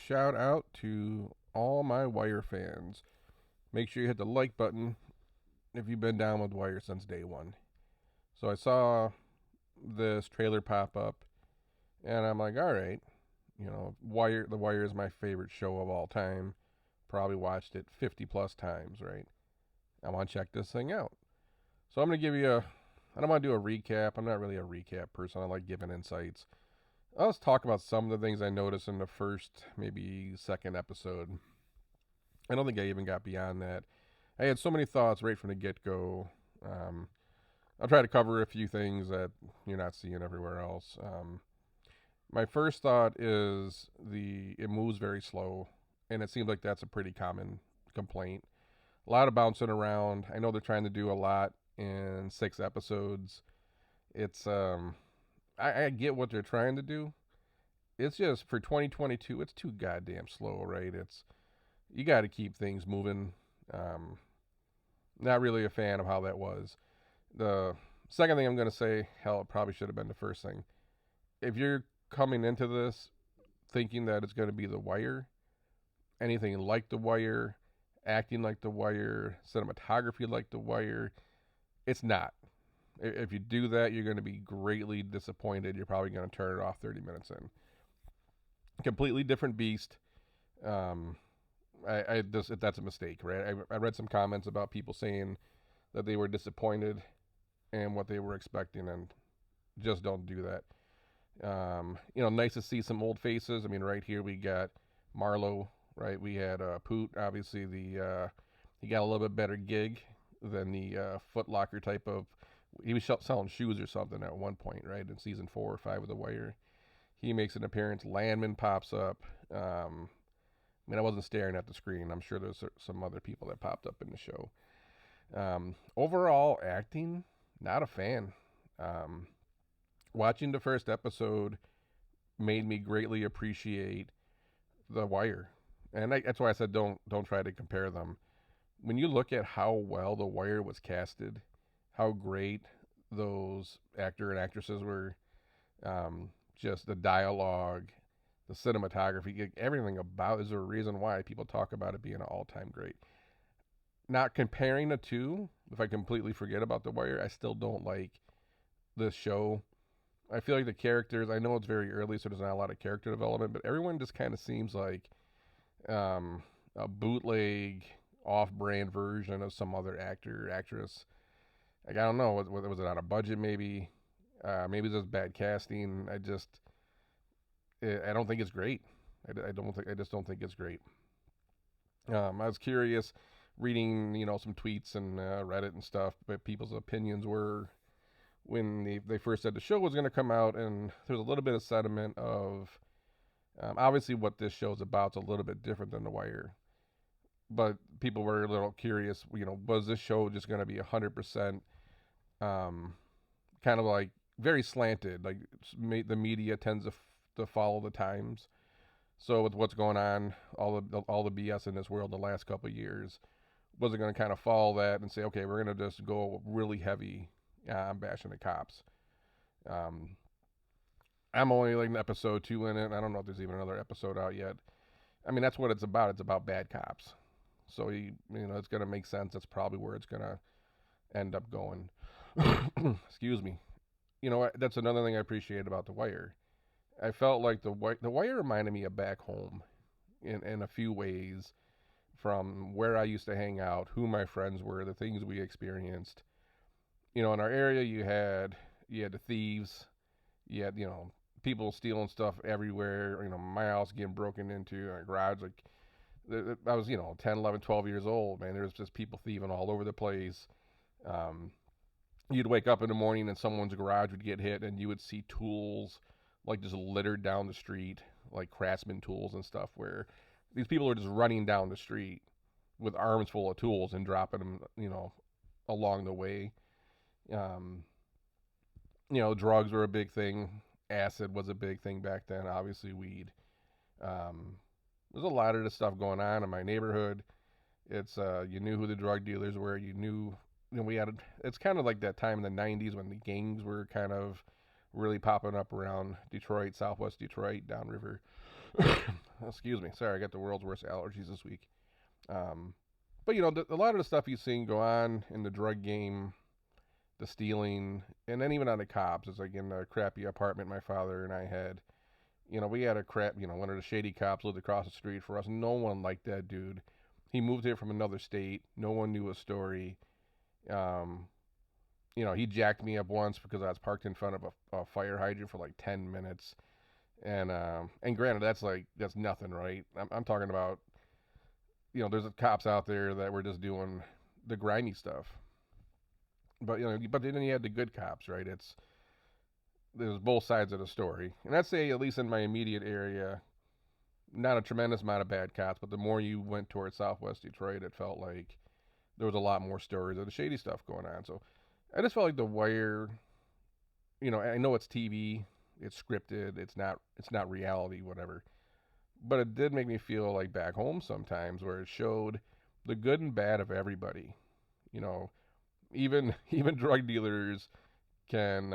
shout out to all my Wire fans. Make sure you hit the like button if you've been down with Wire since day one. So I saw this trailer pop up, and I'm like, all right, Wire. The Wire is my favorite show of all time. Probably watched it 50 plus times, right? I want to check this thing out. So I'm gonna give you a. I don't want to do a recap. I'm not really a recap person. I like giving insights. Let's talk about some of the things I noticed in the first, maybe second episode. I don't think I even got beyond that. I had so many thoughts right from the get go. Um, I'll try to cover a few things that you're not seeing everywhere else. My first thought is it moves very slow, and it seems like that's a pretty common complaint. A lot of bouncing around. I know they're trying to do a lot in 6 episodes. It's I get what they're trying to do. It's just for 2022, it's too goddamn slow, right? You got to keep things moving. Um, Not really a fan of how that was. The second thing I'm going to say, hell, it probably should have been the first thing. If you're coming into this thinking that it's going to be The Wire, anything like The Wire, acting like The Wire, cinematography like The Wire, it's not. If you do that, you're going to be greatly disappointed. You're probably going to turn it off 30 minutes in. Completely different beast. Um, I just that's a mistake, right? I read some comments about people saying that they were disappointed in what they were expecting, and just don't do that. Nice to see some old faces. I mean, right here we got Marlowe, right? We had Poot, obviously he got a little bit better gig than the Foot Locker type of. He was selling shoes or something at one point, right? In season 4 or 5 of The Wire, he makes an appearance. Landman pops up. I wasn't staring at the screen. I'm sure there's some other people that popped up in the show. Overall acting, not a fan. Um, Watching the first episode made me greatly appreciate The Wire, and that's why I said don't try to compare them. When you look at how well The Wire was casted, how great those actor and actresses were, just the dialogue, the cinematography, everything about it is a reason why people talk about it being an all-time great. Not comparing the two, if I completely forget about The Wire, I still don't like this show. I feel like the characters, I know it's very early, so there's not a lot of character development, but everyone just kind of seems like a bootleg, off-brand version of some other actor or actress. Like, I don't know, was it on a budget maybe? Maybe it's just bad casting. I don't think it's great. I just don't think it's great. I was curious, reading some tweets and Reddit and stuff, but people's opinions were when they first said the show was going to come out, and there's a little bit of sentiment of obviously what this show's about is a little bit different than The Wire, but people were a little curious. Was this show just going to be 100% um, kind of like very slanted? Like the media tends to follow the times. So with what's going on, all the BS in this world in the last couple of years, was it going to kind of follow that and say, okay, we're going to just go really heavy on bashing the cops? Um, I'm only like in episode 2 in it. I don't know if there's even another episode out yet. I mean, that's what it's about. It's about bad cops. So it's going to make sense. That's probably where it's going to end up going. Excuse me. That's another thing I appreciate about The Wire. I felt like the Wire reminded me of back home in a few ways, from where I used to hang out, who my friends were, the things we experienced. In our area, you had the thieves, you had people stealing stuff everywhere. My house getting broken into, our garage. Like I was 10, 11, 12 years old. Man, there was just people thieving all over the place. Um, you'd wake up in the morning and someone's garage would get hit, and you would see tools like just littered down the street, like craftsman tools and stuff, where these people are just running down the street with arms full of tools and dropping them, along the way. Um, Drugs were a big thing. Acid was a big thing back then. Obviously, weed. Um, there's a lot of this stuff going on in my neighborhood. It's you knew who the drug dealers were. You knew, we had. It's kind of like that time in the '90s when the gangs were kind of really popping up around Detroit, Southwest Detroit, downriver. Excuse me. Sorry, I got the world's worst allergies this week. Um, but you know, a lot of the stuff you've seen go on in the drug game, the stealing, and then even on the cops. It's like in the crappy apartment my father and I had. You know, we had a crap. You know, one of the shady cops lived across the street for us. No one liked that dude. He moved here from another state. No one knew his story. Um, you know, he jacked me up once because I was parked in front of a fire hydrant for like 10 minutes. And granted, that's nothing, right? I'm talking about, you know, there's cops out there that were just doing the grimy stuff. But you know, but then you had the good cops, right? There's both sides of the story, and I'd say at least in my immediate area, not a tremendous amount of bad cops. But the more you went towards Southwest Detroit, it felt like there was a lot more stories of the shady stuff going on. So I just felt like The Wire. You know, I know it's TV, it's scripted, it's not reality, whatever. But it did make me feel like back home sometimes, where it showed the good and bad of everybody. You know, even drug dealers can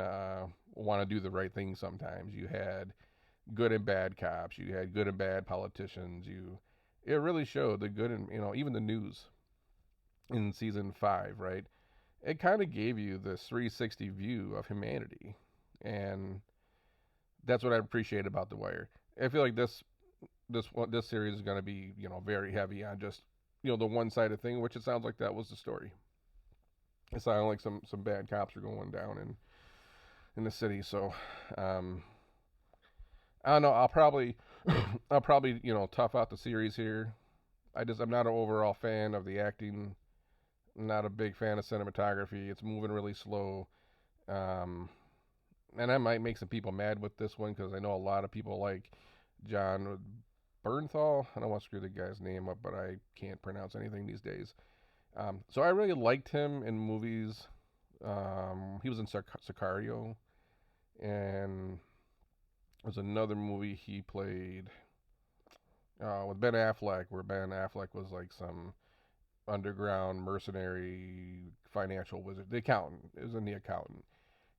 want to do the right thing sometimes. You had good and bad cops. You had good and bad politicians. It really showed the good and even the news in season 5, right? It kind of gave you this 360 view of humanity, and that's what I appreciate about The Wire. I feel like this series is going to be very heavy on just the one sided thing, which it sounds like that was the story. It sounded like some bad cops are going down in the city. So um, I don't know. I'll probably tough out the series here. I'm not an overall fan of the acting. I'm not a big fan of cinematography. It's moving really slow. Um, and I might make some people mad with this one because I know a lot of people like Jon Bernthal. I don't want to screw the guy's name up, but I can't pronounce anything these days. So I really liked him in movies. He was in Sicario, and there's another movie he played with Ben Affleck, where Ben Affleck was like some underground mercenary financial wizard, the accountant. It was in The Accountant.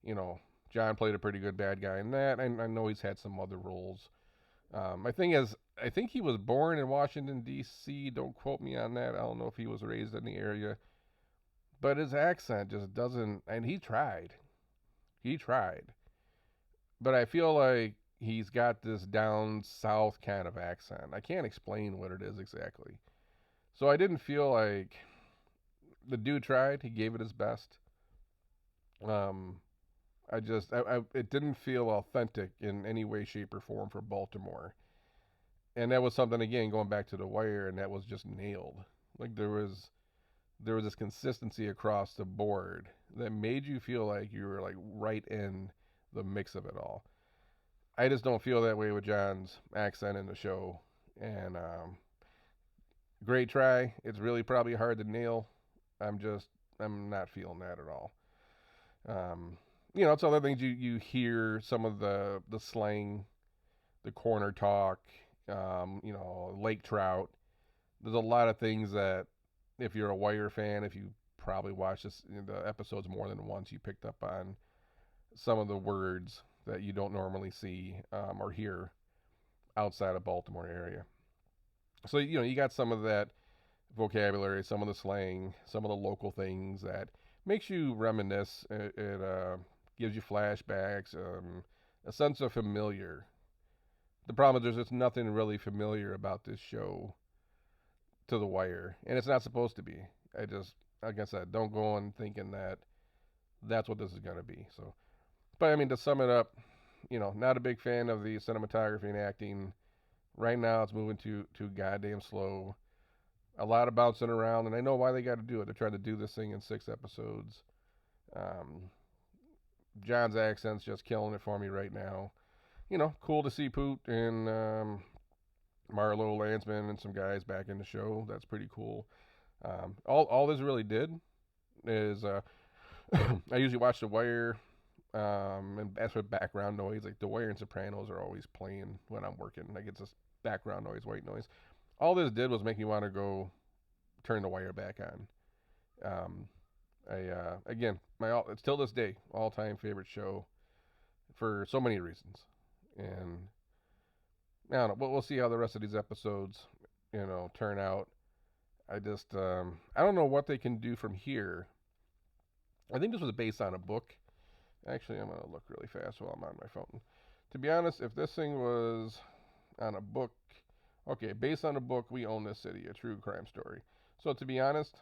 You know, John played a pretty good bad guy in that. I know he's had some other roles. My thing is, I think he was born in Washington D.C. Don't quote me on that. I don't know if he was raised in the area, but his accent just doesn't. And he tried, but I feel like he's got this down south kind of accent. I can't explain what it is exactly. So I didn't feel like the dude tried. He gave it his best. Um, it didn't feel authentic in any way, shape, or form for Baltimore. And that was something again going back to The Wire, and that was just nailed. Like there was this consistency across the board that made you feel like you were like right in the mix of it all. I just don't feel that way with John's accent in the show. And great try. It's really probably hard to nail. I'm not feeling that at all. Um, it's other things you hear some of the slang, the corner talk, lake trout. There's a lot of things that if you're a Wire fan, if you probably watched the episodes more than once, you picked up on some of the words that you don't normally see or hear outside of Baltimore area. So you got some of that vocabulary, some of the slang, some of the local things that makes you reminisce. It gives you flashbacks, a sense of familiar. The problem is there's just nothing really familiar about this show to The Wire, and it's not supposed to be. I just, like I said, don't go on thinking that that's what this is going to be. So, but I mean, to sum it up, not a big fan of the cinematography and acting. Right now, it's moving too goddamn slow. A lot of bouncing around, and I know why they got to do it. They're trying to do this thing in 6 episodes. Um, John's accent's just killing it for me right now. Cool to see Poot and Marlo Landsman and some guys back in the show. That's pretty cool. All this really did is I usually watch The Wire, and as for background noise, like The Wire and Sopranos are always playing when I'm working. Like it's just background noise, white noise. All this did was make me want to go turn The Wire back on. Again, it's till this day all time favorite show for so many reasons, and I don't know. But we'll see how the rest of these episodes, turn out. I don't know what they can do from here. I think this was based on a book. Actually, I'm gonna look really fast while I'm on my phone. To be honest, if this thing was on a book, okay, based on a book, We Own This City, a true crime story. So to be honest,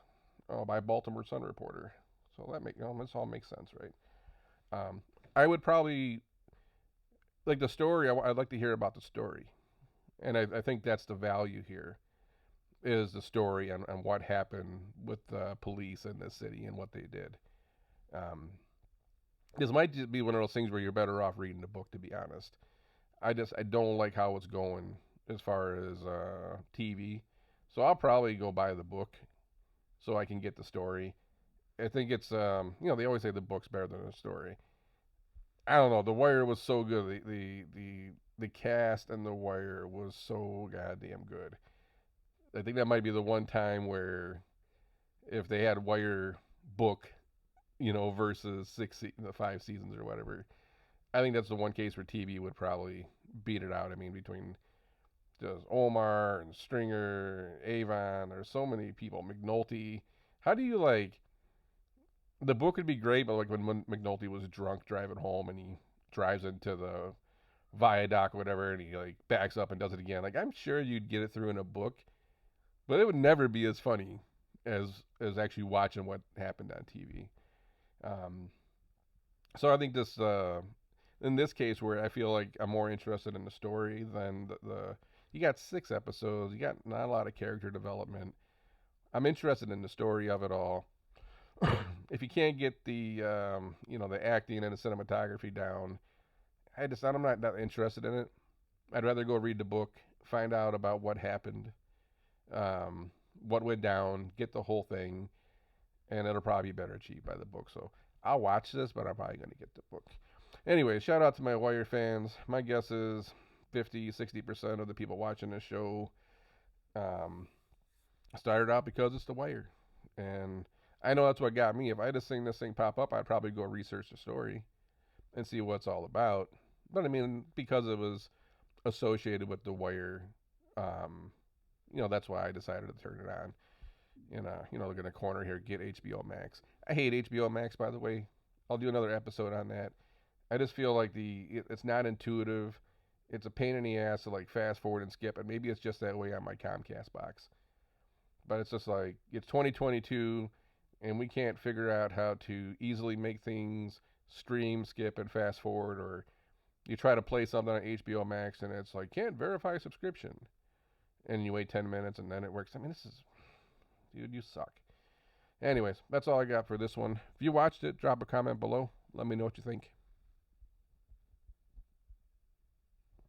by Baltimore Sun reporter. So this all makes sense, right? I would probably like the story. I'd like to hear about the story, and I think that's the value here is the story and what happened with the police in this city and what they did. Um, this might just be one of those things where you're better off reading the book, to be honest. I don't like how it's going as far as TV, so I'll probably go buy the book so I can get the story. I think it's they always say the book's better than the story. I don't know. The Wire was so good. The cast and The Wire was so goddamn good. I think that might be the one time where if they had Wire book, versus the 5 seasons or whatever, I think that's the one case where TV would probably beat it out. I mean, between just Omar and Stringer, Avon, there's so many people. McNulty. How do you like? The book would be great, but like when McNulty was drunk driving home and he drives into the viaduct or whatever, and he like backs up and does it again. Like I'm sure you'd get it through in a book, but it would never be as funny as actually watching what happened on TV. Um, so I think this in this case where I feel like I'm more interested in the story than the you got 6 episodes, you got not a lot of character development. I'm interested in the story of it all. If you can't get the acting and the cinematography down, I'm not that interested in it. I'd rather go read the book, find out about what happened, um, what went down, get the whole thing, and it'll probably be better achieved by the book. So I'll watch this, but I'm probably going to get the book. Anyway, shout out to my Wire fans. My guess is 50, 60% of the people watching this show um, started out because it's The Wire. And I know that's what got me. If I just seen this thing pop up, I'd probably go research the story and see what it's all about. But I mean, because it was associated with The Wire, um, that's why I decided to turn it on. And look in the corner here, get HBO Max. I hate HBO Max, by the way. I'll do another episode on that. I just feel like it's not intuitive. It's a pain in the ass to like fast forward and skip, and maybe it's just that way on my Comcast box. But it's just like it's 2022, and we can't figure out how to easily make things stream, skip, and fast forward. Or you try to play something on HBO Max, and it's like can't verify subscription, and you wait 10 minutes, and then it works. I mean, dude, you suck. Anyways, that's all I got for this one. If you watched it, drop a comment below. Let me know what you think.